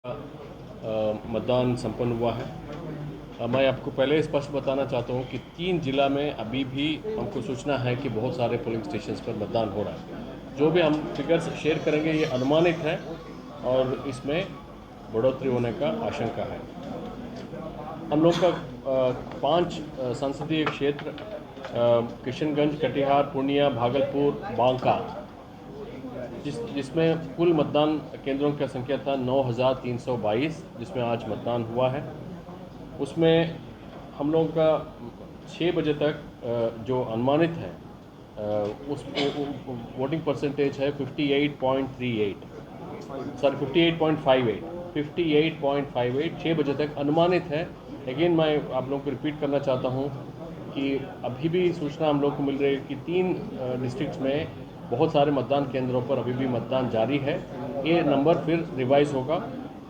मतदान संपन्न हुआ है। मैं आपको पहले स्पष्ट बताना चाहता हूं कि 3 जिला में अभी भी हमको सूचना है कि बहुत सारे पोलिंग स्टेशंस पर मतदान हो रहा है। जो भी हम फिगर्स शेयर करेंगे ये अनुमानित है और इसमें बढ़ोतरी होने का आशंका है। हम लोग का 5 संसदीय क्षेत्र किशनगंज, कटिहार, पूर्णिया, भागलपुर, बांका, जिसमें कुल मतदान केंद्रों की संख्या था 9,322, जिसमें आज मतदान हुआ है। उसमें हम लोगों का 6 बजे तक जो अनुमानित है उस वोटिंग परसेंटेज है 58.38, सॉरी 58.58, 6 बजे तक अनुमानित है। अगेन मैं आप लोगों को रिपीट करना चाहता हूँ कि अभी भी सूचना हम लोग को मिल रही है कि 3 डिस्ट्रिक्ट्स में बहुत सारे मतदान केंद्रों पर अभी भी मतदान जारी है। ये नंबर फिर रिवाइज होगा।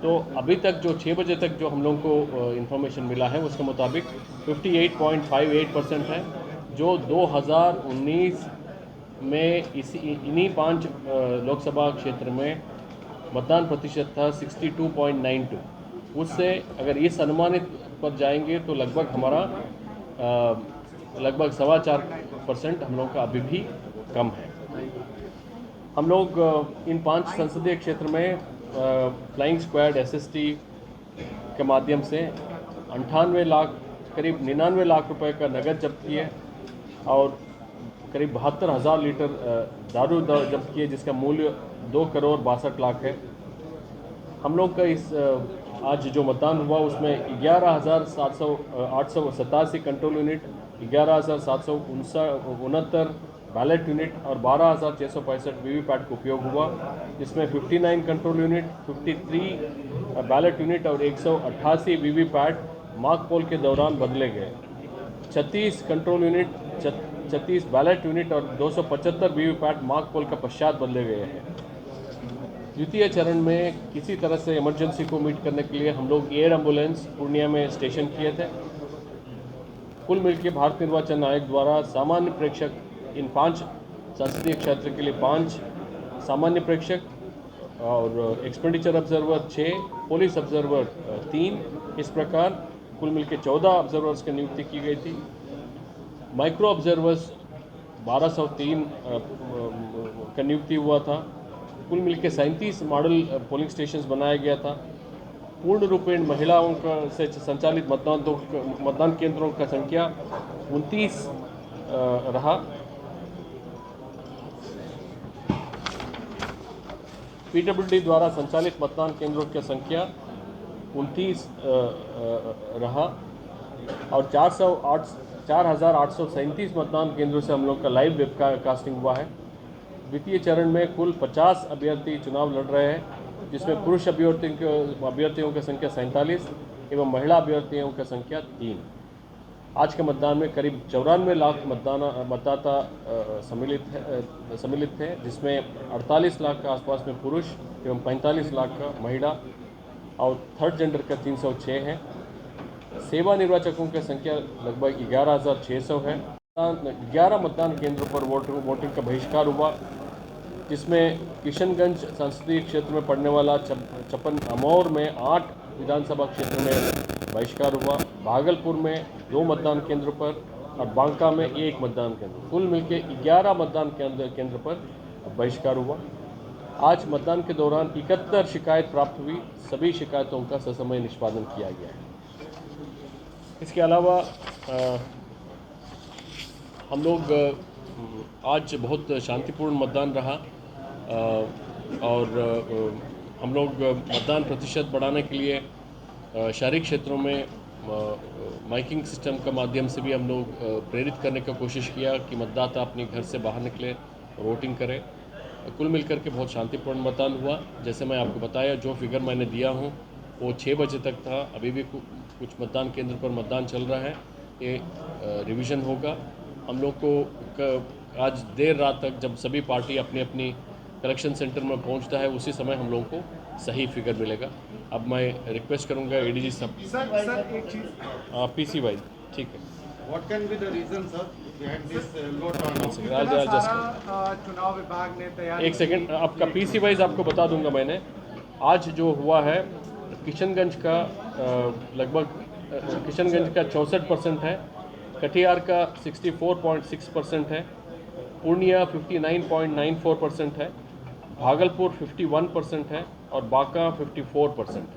तो अभी तक जो 6 बजे तक जो हम लोगों को इन्फॉर्मेशन मिला है उसके मुताबिक 58.58% है, जो 2019 में इन्हीं 5 लोकसभा क्षेत्र में मतदान प्रतिशत था 62.92। उससे अगर इस अनुमानित पर जाएंगे तो लगभग हमारा लगभग 4.25% हम लोगों का अभी भी कम है। हम लोग इन 5 संसदीय क्षेत्र में फ्लाइंग स्क्वाड एसएसटी के माध्यम से 98 लाख करीब 99 लाख रुपए का नगद जब्त किए और करीब 72,000 लीटर दारू जब्त किए, जिसका मूल्य 2,62,00,000 है। हम लोग का इस आज जो मतदान हुआ उसमें 11,887 कंट्रोल यूनिट, 11,769 बैलेट यूनिट और 12,665 वीवीपैट का उपयोग हुआ, जिसमें 59 कंट्रोल यूनिट, 53 बैलेट यूनिट और 188 वीवीपैट मॉक पोल के दौरान बदले गए। 36 कंट्रोल यूनिट, 36 बैलेट यूनिट और 275 वीवीपैट मॉक पोल का पश्चात बदले गए हैं। द्वितीय चरण में किसी तरह से इमरजेंसी को मीट करने के लिए हम लोग एयर एम्बुलेंस पूर्णिया में स्टेशन किए थे। कुल मिलकर भारत निर्वाचन आयोग द्वारा सामान्य प्रेक्षक इन 5 संसदीय क्षेत्र के लिए 5 सामान्य प्रेक्षक और एक्सपेंडिचर ऑब्जर्वर 6, पुलिस ऑब्जर्वर 3, इस प्रकार कुल मिलकर 14 ऑब्जर्वर्स की नियुक्ति की गई थी। माइक्रो ऑब्जर्वर्स 1203 का नियुक्ति हुआ था। कुल मिलकर 37 मॉडल पोलिंग स्टेशंस बनाया गया था। पूर्ण रूपेण महिलाओं का से संचालित मतदान केंद्रों का संख्या 29 रहा। पीडब्ल्यूडी द्वारा संचालित मतदान केंद्रों की संख्या 29 रहा और 4,837 मतदान केंद्रों से हम लोग का लाइव वेबकास्टिंग हुआ है। द्वितीय चरण में कुल 50 अभ्यर्थी चुनाव लड़ रहे हैं, जिसमें पुरुष अभ्यर्थियों की संख्या 47 एवं महिला अभ्यर्थियों की संख्या 3। आज के मतदान में करीब 94 लाख मतदाता सम्मिलित थे, जिसमें 48 लाख के आसपास में पुरुष एवं 45 लाख का महिला और थर्ड जेंडर का 306 है। सेवा निर्वाचकों की संख्या लगभग 11,600 है। 11 मतदान केंद्रों पर वोटिंग का बहिष्कार हुआ, जिसमें किशनगंज संसदीय क्षेत्र में पड़ने वाला चपन अमौर में 8 विधानसभा क्षेत्र में बहिष्कार हुआ, भागलपुर में 2 मतदान केंद्रों पर और बांका में 1 मतदान केंद्र, कुल मिलकर 11 मतदान केंद्र पर बहिष्कार हुआ। आज मतदान के दौरान 71 शिकायत प्राप्त हुई, सभी शिकायतों का ससमय निष्पादन किया गया है। इसके अलावा हम लोग आज बहुत शांतिपूर्ण मतदान रहा और हम लोग मतदान प्रतिशत बढ़ाने के लिए शहरी क्षेत्रों में माइकिंग सिस्टम के माध्यम से भी हम लोग प्रेरित करने का कोशिश किया कि मतदाता अपने घर से बाहर निकले, वोटिंग करें। कुल मिलकर के बहुत शांतिपूर्ण मतदान हुआ। जैसे मैं आपको बताया, जो फिगर मैंने दिया हूँ वो 6 बजे तक था। अभी भी कुछ मतदान केंद्र पर मतदान चल रहा है, ये रिवीजन होगा। हम लोग को आज देर रात तक जब सभी पार्टी अपनी अपनी कलेक्शन सेंटर में पहुंचता है, उसी समय हम लोगों को सही फिगर मिलेगा। अब मैं रिक्वेस्ट करूंगा एडीजी सर एक चीज़ पीसी वाइज, ठीक है। What can be the reason, sir, behind this low turnout? चुनाव विभाग ने तैयारी एक सेकंड, आपका पीसी वाइज आपको बता दूंगा। मैंने आज जो हुआ है किशनगंज का लगभग किशनगंज का 64% है, कटिहार का 64.6% है, पूर्णिया 59.94% है, भागलपुर 51% है और बांका 54% है।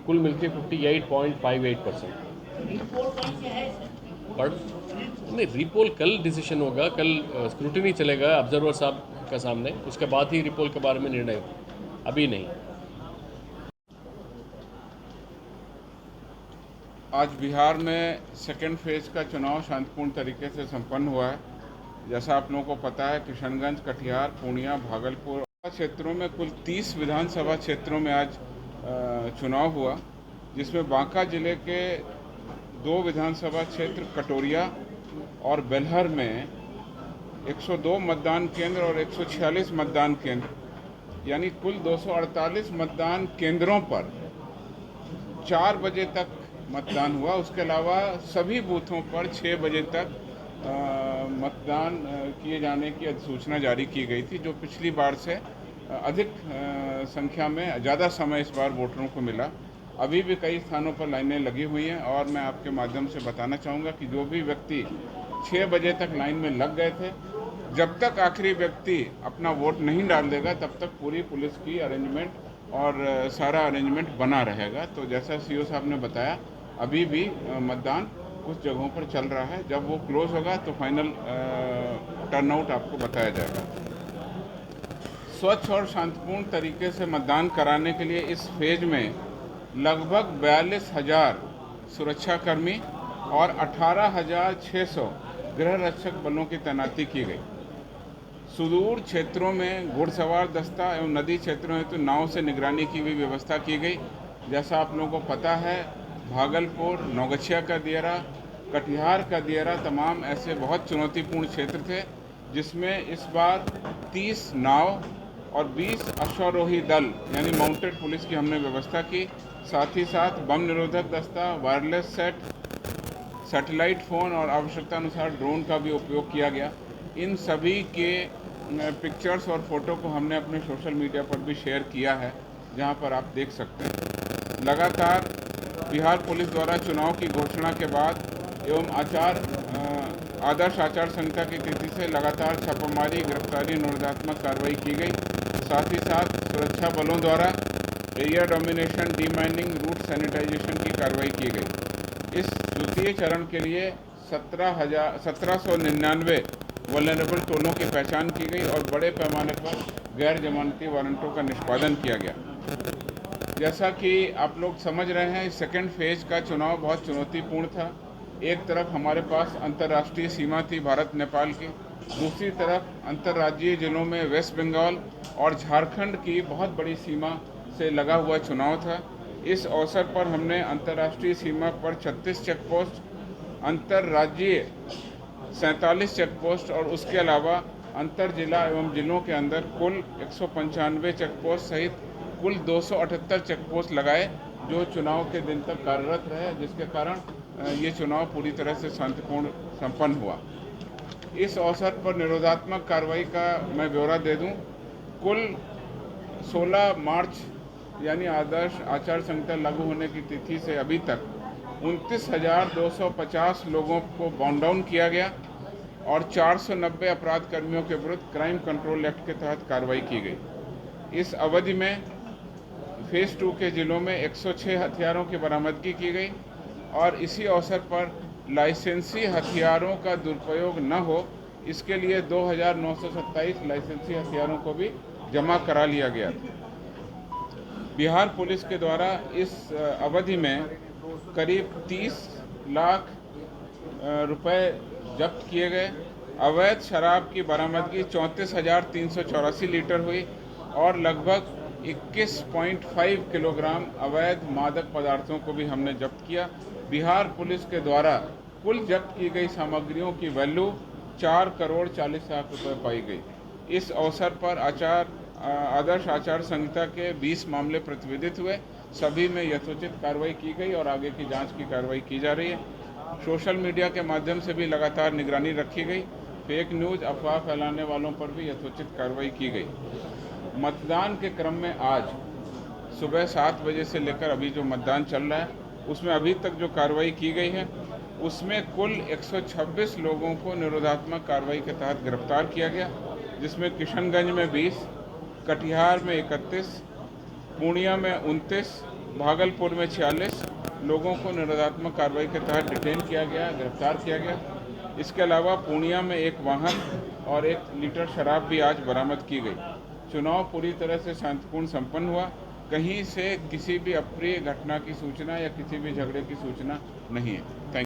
कुल मिलकर 58.58%। नहीं, रिपोल कल डिसीजन होगा, कल स्क्रूटिनी चलेगा ऑब्जर्वर साहब का सामने, उसके बाद ही रिपोल के बारे में निर्णय होगा, अभी नहीं। आज बिहार में सेकेंड फेज का चुनाव शांतिपूर्ण तरीके से संपन्न हुआ है। जैसा आप लोगों को पता है, किशनगंज, कटिहार, पूर्णिया, भागलपुर क्षेत्रों में कुल 30 विधानसभा क्षेत्रों में आज चुनाव हुआ, जिसमें बांका जिले के 2 विधानसभा क्षेत्र कटोरिया और बेलहर में 102 मतदान केंद्र और 146 मतदान केंद्र यानी कुल 248 मतदान केंद्रों पर 4 बजे तक मतदान हुआ। उसके अलावा सभी बूथों पर 6 बजे तक मतदान किए जाने की अधिसूचना जारी की गई थी, जो पिछली बार से अधिक संख्या में ज़्यादा समय इस बार वोटरों को मिला। अभी भी कई स्थानों पर लाइनें लगी हुई हैं और मैं आपके माध्यम से बताना चाहूँगा कि जो भी व्यक्ति 6 बजे तक लाइन में लग गए थे, जब तक आखिरी व्यक्ति अपना वोट नहीं डाल देगा तब तक पूरी पुलिस की अरेंजमेंट और सारा अरेंजमेंट बना रहेगा। तो जैसा सीओ साहब ने बताया, अभी भी मतदान कुछ जगहों पर चल रहा है। जब वो क्लोज होगा तो फाइनल टर्नआउट आपको बताया जाएगा। स्वच्छ और शांतिपूर्ण तरीके से मतदान कराने के लिए इस फेज में लगभग 42,000 सुरक्षाकर्मी और 18,600 गृह रक्षक बलों की तैनाती की गई। सुदूर क्षेत्रों में घुड़सवार दस्ता एवं नदी क्षेत्रों हेतु नाव से निगरानी की भी व्यवस्था की गई। जैसा आप लोगों को पता है, भागलपुर, नौगछिया का दियरा, कटिहार का दियरा तमाम ऐसे बहुत चुनौतीपूर्ण क्षेत्र थे, जिसमें इस बार 30 नाव और 20 अश्वारोही दल यानी माउंटेड पुलिस की हमने व्यवस्था की। साथ ही साथ बम निरोधक दस्ता, वायरलेस सेट, सैटेलाइट फ़ोन और आवश्यकतानुसार ड्रोन का भी उपयोग किया गया। इन सभी के पिक्चर्स और फोटो को हमने अपने सोशल मीडिया पर भी शेयर किया है, जहां पर आप देख सकते हैं। लगातार बिहार पुलिस द्वारा चुनाव की घोषणा के बाद एवं आदर्श आचार संहिता की तिथि से लगातार छापामारी, गिरफ्तारी, निरोधात्मक कार्रवाई की गई। साथ ही साथ सुरक्षा बलों द्वारा एरिया डोमिनेशन, डीमाइनिंग, रूट सैनिटाइजेशन की कार्रवाई की गई। इस द्वितीय चरण के लिए 1799 वल्नरेबल टोलों की पहचान की गई और बड़े पैमाने पर गैर जमानती वारंटों का निष्पादन किया गया। जैसा कि आप लोग समझ रहे हैं, सेकेंड फेज का चुनाव बहुत चुनौतीपूर्ण था। एक तरफ हमारे पास अंतर्राष्ट्रीय सीमा थी भारत नेपाल की, दूसरी तरफ अंतर्राज्यीय जिलों में वेस्ट बंगाल और झारखंड की बहुत बड़ी सीमा से लगा हुआ चुनाव था। इस अवसर पर हमने अंतर्राष्ट्रीय सीमा पर 36 चेक पोस्ट, अंतर्राज्यीय 47 चेक पोस्ट और उसके अलावा अंतर जिला एवं जिलों के अंदर कुल 195 चेक पोस्ट सहित कुल 278 चेक पोस्ट लगाए, जो चुनाव के दिन तक कार्यरत रहे, जिसके कारण ये चुनाव पूरी तरह से शांतिपूर्ण संपन्न हुआ। इस अवसर पर निरोधात्मक कार्रवाई का मैं ब्यौरा दे दूं। कुल 16 मार्च यानी आदर्श आचार संहिता लागू होने की तिथि से अभी तक 29,250 लोगों को बाउंड डाउन किया गया और 490 अपराध कर्मियों के विरुद्ध क्राइम कंट्रोल एक्ट के तहत कार्रवाई की गई। इस अवधि में फेज 2 के जिलों में 106 हथियारों की बरामदगी की गई और इसी अवसर पर लाइसेंसी हथियारों का दुरुपयोग न हो, इसके लिए 2,927 लाइसेंसी हथियारों को भी जमा करा लिया गया था। बिहार पुलिस के द्वारा इस अवधि में करीब 30 लाख रुपए जब्त किए गए। अवैध शराब की बरामदगी 34,384 लीटर हुई और लगभग 21.5 किलोग्राम अवैध मादक पदार्थों को भी हमने जब्त किया। बिहार पुलिस के द्वारा कुल जब्त की गई सामग्रियों की वैल्यू 4 करोड़ 40 लाख रुपए पाई गई। इस अवसर पर आदर्श आचार संहिता के 20 मामले प्रतिवेदित हुए। सभी में यथोचित कार्रवाई की गई और आगे की जांच की कार्रवाई की जा रही है। सोशल मीडिया के माध्यम से भी लगातार निगरानी रखी गई। फेक न्यूज़, अफवाह फैलाने वालों पर भी यथोचित कार्रवाई की गई। मतदान के क्रम में आज सुबह 7 बजे से लेकर अभी जो मतदान चल रहा है उसमें अभी तक जो कार्रवाई की गई है उसमें कुल 126 लोगों को निरोधात्मक कार्रवाई के तहत गिरफ्तार किया गया, जिसमें किशनगंज में 20, कटिहार में 31, पूर्णिया में 29, भागलपुर में 46 लोगों को निरोधात्मक कार्रवाई के तहत डिटेन किया गया, गिरफ्तार किया गया। इसके अलावा पूर्णिया में 1 वाहन और 1 लीटर शराब भी आज बरामद की गई। चुनाव पूरी तरह से शांतिपूर्ण संपन्न हुआ। कहीं से किसी भी अप्रिय घटना की सूचना या किसी भी झगड़े की सूचना नहीं है। Thank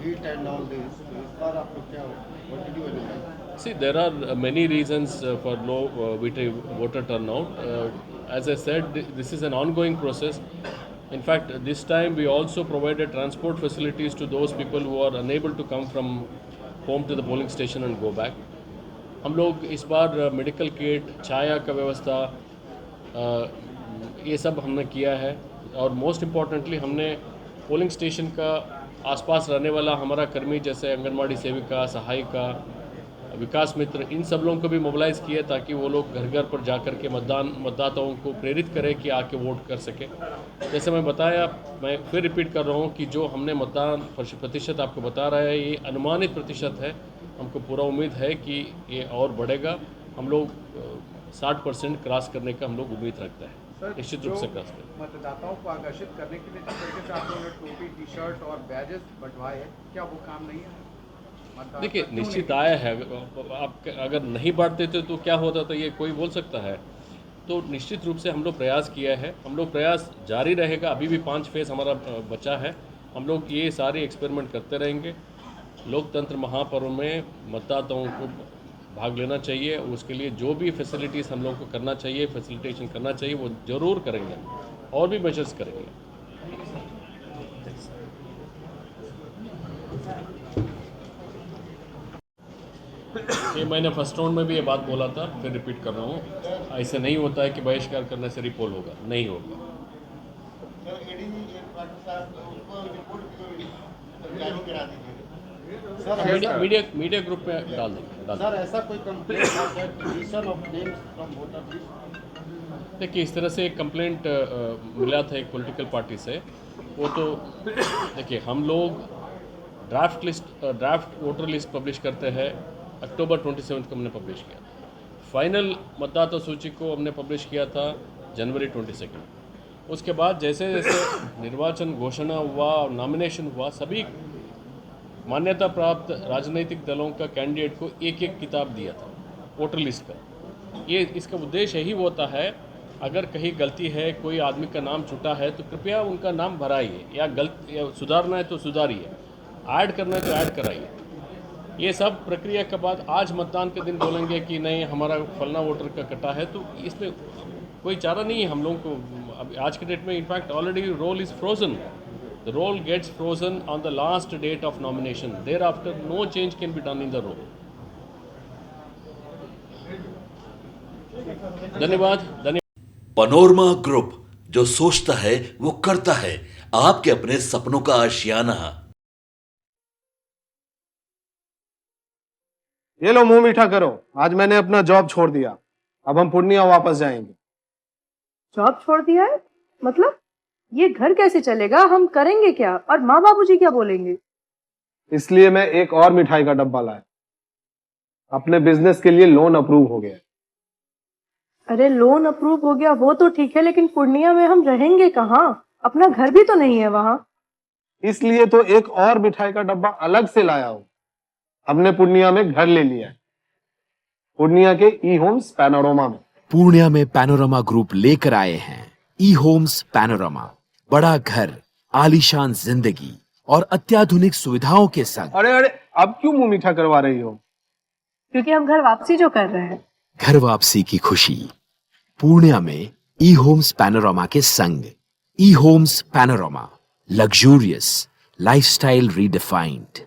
heat and all this. इस बार आपको क्या what did you analyze? See, there are many reasons for low voter turnout. As I said, this is an ongoing process. In fact, this time we also provided transport facilities to those people who are unable to come from home to the polling station and go back. हम लोग इस बार medical kit, छाया का व्यवस्था, ये सब हमने किया है। और मोस्ट इम्पॉर्टेंटली हमने पोलिंग स्टेशन का आसपास रहने वाला हमारा कर्मी जैसे आंगनवाड़ी सेविका, सहायिका, विकास मित्र, इन सब लोगों को भी मोबिलाइज़ किया ताकि वो लोग घर घर पर जा कर के मतदाताओं को प्रेरित करें कि आके वोट कर सकें। जैसे मैं बताया, मैं फिर रिपीट कर रहा हूँ कि जो हमने मतदान प्रतिशत आपको बता रहा है ये अनुमानित प्रतिशत है। हमको पूरा उम्मीद है कि ये और बढ़ेगा। हम लोग 60% क्रॉस करने का हम लोग उम्मीद रखते हैं, निश्चित रूप से क्रॉस करें। मतदाताओं को आकर्षित करने के लिए जिस तरीके से आप लोगों ने टोपी, टी शर्ट और बैजेस बंटवाए हैं, क्या वो काम नहीं है? देखिए, निश्चित आया है। आप अगर नहीं बांटते थे तो क्या होता था, ये कोई बोल सकता है? तो निश्चित रूप से हम लोग प्रयास किया है, हम लोग प्रयास जारी रहेगा। अभी भी 5 फेज़ हमारा बचा है। हम लोग ये सारे एक्सपेरिमेंट करते रहेंगे। लोकतंत्र महापर्व में मतदाताओं को भाग लेना चाहिए, उसके लिए जो भी फैसिलिटीज़ हम लोग को करना चाहिए, फैसिलिटेशन करना चाहिए, वो ज़रूर करेंगे और भी मेजर्स करेंगे। ये मैंने फर्स्ट राउंड में भी ये बात बोला था, फिर रिपीट कर रहा हूँ। ऐसे नहीं होता है कि बहिष्कार करने से रिपोल होगा, नहीं होगा। सर एडीजी एक बार साहब उसको रिपोर्ट जारी करा दीजिए। सर मीडिया ग्रुप में डाल देंगे। सर ऐसा कोई कंप्लेंट है deletion of names from voter list? देखिए, इस तरह से एक कंप्लेंट मिला था एक पॉलिटिकल पार्टी से। वो तो देखिए, हम लोग ड्राफ्ट वोटर लिस्ट पब्लिश करते हैं। अक्टूबर 27 को हमने पब्लिश किया था। फाइनल मतदाता सूची को हमने पब्लिश किया था जनवरी 22। उसके बाद जैसे जैसे निर्वाचन घोषणा हुआ और नॉमिनेशन हुआ, सभी मान्यता प्राप्त राजनीतिक दलों का कैंडिडेट को एक एक किताब दिया था वोटर लिस्ट का। ये इसका उद्देश्य यही होता है, अगर कहीं गलती है, कोई आदमी का नाम छूटा है तो कृपया उनका नाम भराइए, या सुधारना है तो सुधारिए, ऐड करना है तो ऐड कराइए। ये सब प्रक्रिया के बाद आज मतदान के दिन बोलेंगे कि नहीं हमारा फलना वोटर का कटा है, तो इसमें कोई चारा नहीं है हम लोगों को। अब आज के डेट में in fact already roll is frozen. The roll gets frozen on the last date of nomination. Thereafter, no change can be done in the roll. धन्यवाद। पनोरमा ग्रुप, जो सोचता है वो करता है। आपके अपने सपनों का आशियाना। ये लो, मुंह मीठा करो। आज मैंने अपना जॉब छोड़ दिया, अब हम पूर्णिया वापस जाएंगे। जॉब छोड़ दिया है? मतलब ये घर कैसे चलेगा? हम करेंगे क्या? और माँ बाबूजी क्या बोलेंगे? इसलिए मैं एक और मिठाई का डब्बा लाया। अपने बिजनेस के लिए लोन अप्रूव हो गया। अरे लोन अप्रूव हो गया वो तो ठीक है, लेकिन पूर्णिया में हम रहेंगे कहाँ? अपना घर भी तो नहीं है वहाँ। इसलिए तो एक और मिठाई का डब्बा अलग से लाया हूँ। हमने पूर्णिया में घर ले लिया है, पूर्णिया के ई होम्स पैनोरमा में। पूर्णिया में पैनोरमा ग्रुप लेकर आए हैं ई होम्स पैनोरमा। बड़ा घर, आलीशान जिंदगी और अत्याधुनिक सुविधाओं के संग। अरे अब क्यों मुंह मीठा करवा रही हो? क्योंकि हम घर वापसी जो कर रहे हैं। घर वापसी की खुशी पूर्णिया में ई होम्स पैनोरमा के संग। ई Homes Panorama, luxurious lifestyle redefined.